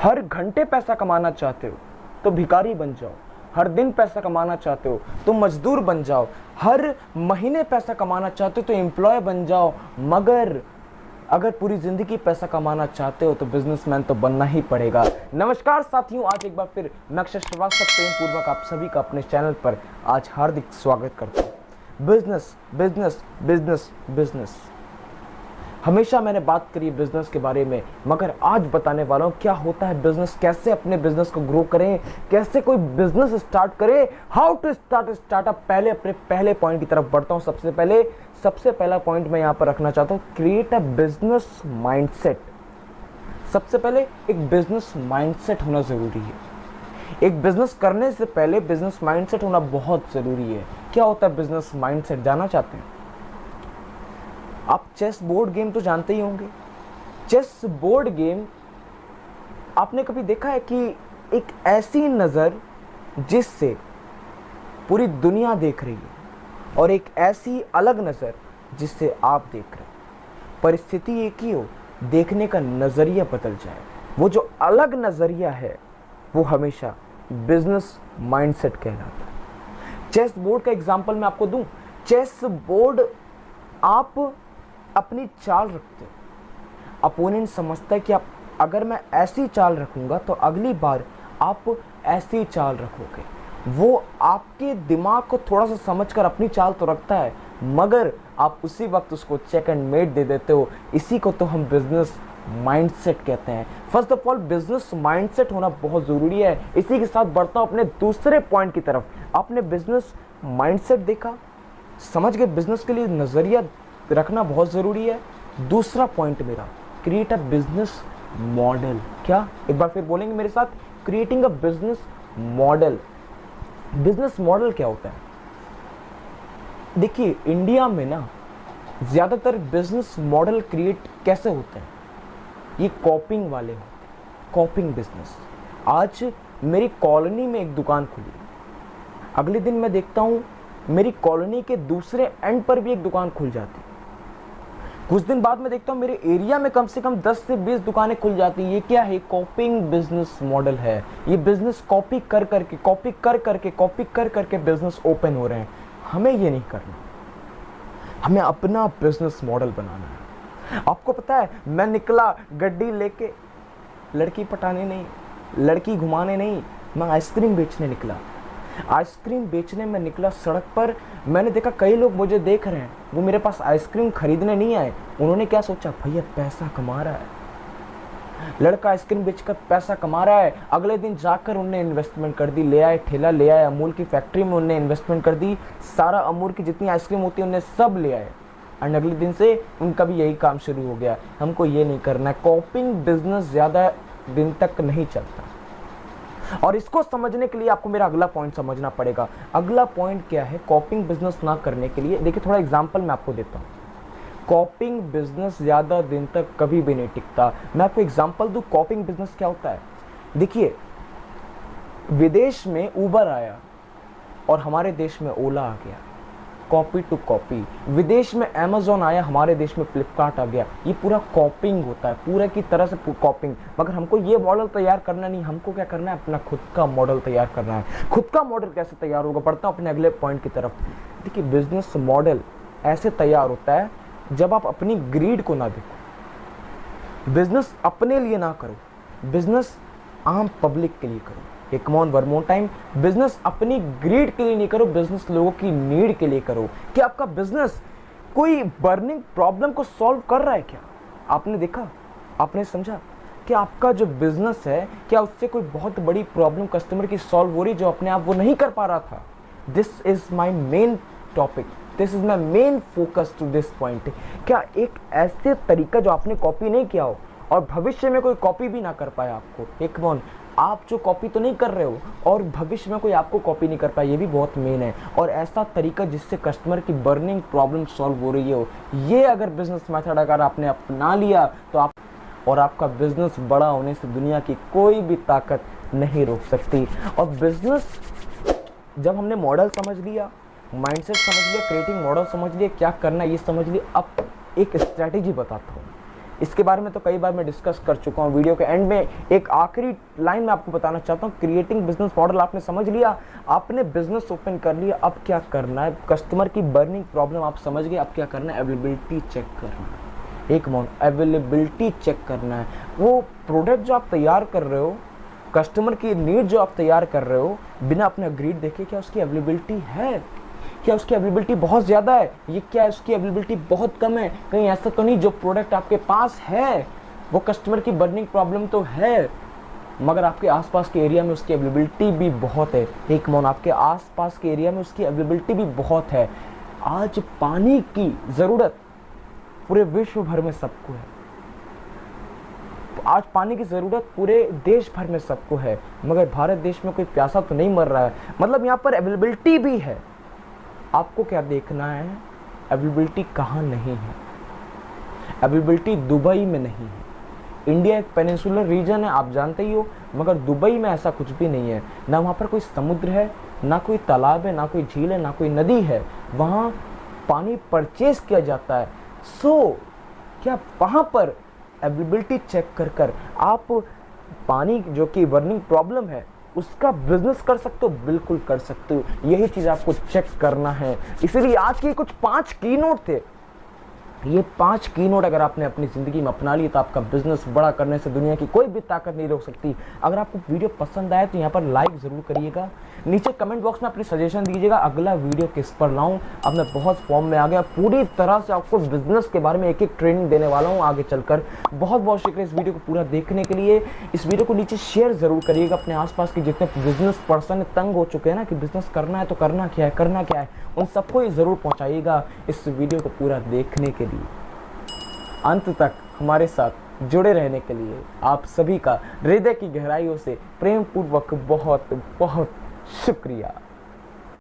हर घंटे पैसा कमाना चाहते हो तो भिखारी बन जाओ, हर दिन पैसा कमाना चाहते हो तो मजदूर बन जाओ, हर महीने पैसा कमाना चाहते हो तो एम्प्लॉय बन जाओ, मगर अगर पूरी जिंदगी पैसा कमाना चाहते हो तो बिजनेसमैन तो बनना ही पड़ेगा। नमस्कार साथियों, आज एक बार फिर मैं अक्षर श्रीवास्तव प्रेम पूर्वक आप सभी का अपने चैनल पर आज हार्दिक स्वागत करता हूँ। बिजनेस बिजनेस बिजनेस बिजनेस, हमेशा मैंने बात करी है बिजनेस के बारे में, मगर आज बताने वाला हूँ क्या होता है बिजनेस, कैसे अपने बिजनेस को ग्रो करें, कैसे कोई बिजनेस स्टार्ट करें, हाउ टू स्टार्ट स्टार्टअप। पहले अपने पहले पॉइंट की तरफ बढ़ता हूँ। सबसे पहला पॉइंट मैं यहाँ पर रखना चाहता हूँ, क्रिएट अ बिजनेस माइंडसेट। सबसे पहले एक बिजनेस माइंडसेट होना जरूरी है। एक बिजनेस करने से पहले बिजनेस माइंडसेट होना बहुत जरूरी है। क्या होता है बिजनेस माइंडसेट, जानना चाहते हैं? आप चेस बोर्ड गेम तो जानते ही होंगे। चेस बोर्ड गेम आपने कभी देखा है कि एक ऐसी नज़र जिससे पूरी दुनिया देख रही है और एक ऐसी अलग नज़र जिससे आप देख रहे हैं। परिस्थिति एक ही हो, देखने का नज़रिया बदल जाए। वो जो अलग नज़रिया है वो हमेशा बिजनेस माइंडसेट कहलाता है। चेस बोर्ड का एग्जांपल मैं आपको दूं। चेस बोर्ड आप अपनी चाल रखते हो, अपोनेंट समझता है कि आप अगर मैं ऐसी चाल रखूंगा तो अगली बार आप ऐसी चाल रखोगे। वो आपके दिमाग को थोड़ा सा समझकर अपनी चाल तो रखता है, मगर आप उसी वक्त उसको चेक एंड मेट दे देते हो। इसी को तो हम बिजनेस माइंडसेट कहते हैं। First of all business mindset होना बहुत ज़रूरी है। इसी के साथ बढ़ता हूँ अपने दूसरे पॉइंट की तरफ। आपने बिजनेस माइंडसेट देखा, समझ गए बिजनेस के लिए नज़रिया रखना बहुत ज़रूरी है। दूसरा पॉइंट मेरा, क्रिएट अ बिजनेस मॉडल। क्या, एक बार फिर बोलेंगे मेरे साथ? Creating a business model. Business model क्या होता है? देखिए, इंडिया में ना ज़्यादातर बिजनेस मॉडल क्रिएट कैसे होते हैं? ये कॉपिंग वाले होते हैं, कॉपिंग बिजनेस। आज मेरी कॉलोनी में एक दुकान खुली, अगले दिन मैं देखता हूँ मेरी कॉलोनी के दूसरे एंड पर भी एक दुकान खुल जाती है। कुछ दिन बाद मैं देखता हूँ मेरे एरिया में कम से कम 10 से 20 दुकानें खुल जाती हैं। ये क्या है? कॉपिंग बिजनेस मॉडल है। ये बिजनेस कॉपी कर करके बिजनेस ओपन हो रहे हैं। हमें ये नहीं करना, हमें अपना बिजनेस मॉडल बनाना है। आपको पता है, मैं निकला गड्डी लेके, लड़की पटाने नहीं, लड़की घुमाने नहीं, मैं आइसक्रीम बेचने निकला। आइसक्रीम बेचने में निकला, सड़क पर मैंने देखा कई लोग मुझे देख रहे हैं। वो मेरे पास आइसक्रीम खरीदने नहीं आए। उन्होंने क्या सोचा, भैया पैसा कमा रहा है, लड़का आइसक्रीम बेचकर पैसा कमा रहा है। अगले दिन जाकर उन्होंने इन्वेस्टमेंट कर दी, ले आए ठेला, ले आए अमूल की फैक्ट्री में, उन्होंने इन्वेस्टमेंट कर दी। सारा अमूल की जितनी आइसक्रीम होती है उन्हें सब ले आए। एंड अगले दिन से उनका भी यही काम शुरू हो गया। हमको ये नहीं करना है। कॉपिंग बिजनेस ज़्यादा दिन तक नहीं चलता, और इसको समझने के लिए आपको मेरा अगला पॉइंट समझना पड़ेगा। अगला पॉइंट क्या है कॉपिंग बिजनेस ना करने के लिए? देखिए, थोड़ा एग्जांपल मैं आपको देता हूँ। कॉपिंग बिजनेस ज़्यादा दिन तक कभी भी नहीं टिकता। मैं आपको एग्जांपल दूँ कॉपिंग बिजनेस क्या होता है। देखिए, विदेश में उबर आया और हमारे देश में ओला आ गया, कॉपी टू कॉपी। विदेश में अमेजोन आया, हमारे देश में फ्लिपकार्ट आ गया। ये पूरा कॉपिंग होता है, पूरा की तरह से कॉपिंग। मगर हमको ये मॉडल तैयार करना नहीं, हमको क्या करना है, अपना खुद का मॉडल तैयार करना है। खुद का मॉडल कैसे तैयार होगा? बढ़ता हूँ अपने अगले पॉइंट की तरफ। देखिए, बिजनेस मॉडल ऐसे तैयार होता है जब आप अपनी ग्रीड को ना देखो। बिजनेस अपने लिए ना करो, बिजनेस आम पब्लिक के लिए करो। एक वन टाइम, बिजनेस अपनी ग्रीड के लिए नहीं करो, बिजनेस लोगों की नीड के लिए करो। कि आपका बिजनेस कोई बर्निंग प्रॉब्लम को सॉल्व कर रहा है क्या? आपने देखा, आपने समझा कि आपका जो बिजनेस है, क्या उससे कोई बहुत बड़ी प्रॉब्लम कस्टमर की सॉल्व हो रही जो अपने आप वो नहीं कर पा रहा था? This is my main topic, this is my main focus to this point. क्या एक ऐसे तरीका जो आपने कॉपी नहीं किया हो और भविष्य में कोई कॉपी भी ना कर पाया आपको, एक आप जो कॉपी तो नहीं कर रहे हो और भविष्य में कोई आपको कॉपी नहीं कर पाए, ये भी बहुत मेन है। और ऐसा तरीका जिससे कस्टमर की बर्निंग प्रॉब्लम सॉल्व हो रही हो, ये अगर बिजनेस मेथड अगर आपने अपना लिया तो आप और आपका बिजनेस बड़ा होने से दुनिया की कोई भी ताकत नहीं रोक सकती। और बिजनेस जब हमने मॉडल समझ लिया, माइंडसेट समझ लिया, क्रिएटिंग मॉडल समझ लिया, क्या करना ये समझ लिया, अब एक स्ट्रैटेजी बताता हूँ। इसके बारे में तो कई बार मैं डिस्कस कर चुका हूँ। वीडियो के एंड में एक आखिरी लाइन मैं आपको बताना चाहता हूँ, क्रिएटिंग बिजनेस मॉडल आपने समझ लिया, आपने बिजनेस ओपन कर लिया, अब क्या करना है? कस्टमर की बर्निंग प्रॉब्लम आप समझ गए, अब क्या करना है? अवेलेबिलिटी चेक करना है। एक अवेलेबिलिटी चेक करना है। वो प्रोडक्ट जो आप तैयार कर रहे हो, कस्टमर की नीड जो आप तैयार कर रहे हो, बिना अपना ग्रीड देखे क्या उसकी अवेलेबिलिटी है? क्या उसकी अवेलेबिलिटी बहुत ज़्यादा है? ये क्या उसकी अवेलेबिलिटी बहुत कम है? कहीं ऐसा तो नहीं जो प्रोडक्ट आपके पास है वो कस्टमर की बर्निंग प्रॉब्लम तो है, मगर आपके आसपास के एरिया में उसकी अवेलेबिलिटी भी बहुत है। एक मौन आपके आसपास के एरिया में उसकी अवेलेबिलिटी भी बहुत है। आज पानी की ज़रूरत पूरे विश्व भर में सबको है, आज पानी की ज़रूरत पूरे देश भर में सबको है, मगर भारत देश में कोई प्यासा तो नहीं मर रहा है। मतलब यहाँ पर अवेलेबिलिटी भी है। आपको क्या देखना है? अवेलेबिलिटी कहाँ नहीं है? अवेलेबिलिटी दुबई में नहीं है। इंडिया एक पेनिनसुलर रीजन है, आप जानते ही हो, मगर दुबई में ऐसा कुछ भी नहीं है। ना वहाँ पर कोई समुद्र है, ना कोई तालाब है, ना कोई झील है, ना कोई नदी है। वहाँ पानी परचेज किया जाता है। क्या वहाँ पर अवेलेबिलिटी चेक कर आप पानी जो कि बर्निंग प्रॉब्लम है उसका बिजनेस कर सकते हो? बिल्कुल कर सकते हो। यही चीज़ आपको चेक करना है। इसीलिए आज के कुछ 5 की नोट थे। ये 5 की नोट अगर आपने अपनी ज़िंदगी में अपना ली तो आपका बिजनेस बड़ा करने से दुनिया की कोई भी ताकत नहीं रोक सकती। अगर आपको वीडियो पसंद आए तो यहाँ पर लाइक ज़रूर करिएगा, नीचे कमेंट बॉक्स में अपनी सजेशन दीजिएगा अगला वीडियो किस पर लाऊं। अब मैं बहुत फॉर्म में आ गया, पूरी तरह से आपको बिजनेस के बारे में एक एक ट्रेनिंग देने वाला हूँ आगे चलकर। बहुत बहुत शुक्रिया इस वीडियो को पूरा देखने के लिए। इस वीडियो को नीचे शेयर ज़रूर करिएगा। अपने आसपास के जितने बिजनेस पर्सन तंग हो चुके हैं ना कि बिजनेस करना है तो करना क्या है, उन सबको ये ज़रूर पहुँचाइएगा इस वीडियो को पूरा देखने के लिए। अंत तक हमारे साथ जुड़े रहने के लिए आप सभी का हृदय की गहराइयों से प्रेम पूर्वक बहुत बहुत शुक्रिया।